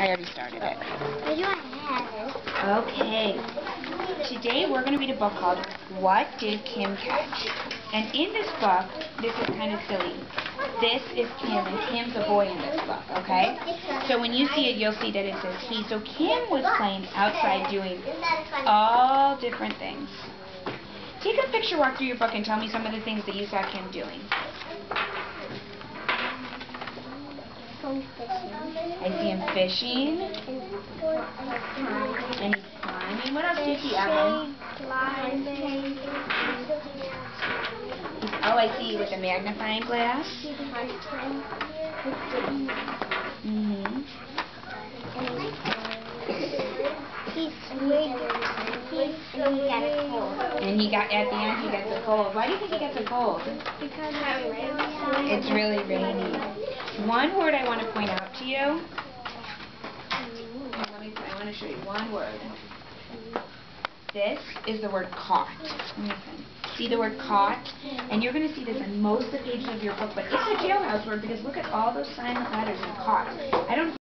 I already started it. I have it. Okay. Today we're going to read a book called What Did Kim Catch? And in this book, this is kind of silly. This is Kim, and Kim's a boy in this book, okay? So when you see it, you'll see that it says he. So Kim was playing outside doing all different things. Take a picture walk through your book and tell me some of the things that you saw Kim doing. I see him fishing. And he's climbing. What else do you see, Evelyn? Oh, I see you with a magnifying glass. Mm-hmm. And he got, at the end, he gets a cold. Why do you think he gets a cold? Because it's really rainy. One word I want to point out to you. I want to show you one word. This is the word caught. See the word caught? And you're going to see this in most of the pages of your book, but it's a jailhouse word because look at all those silent letters in caught. I don't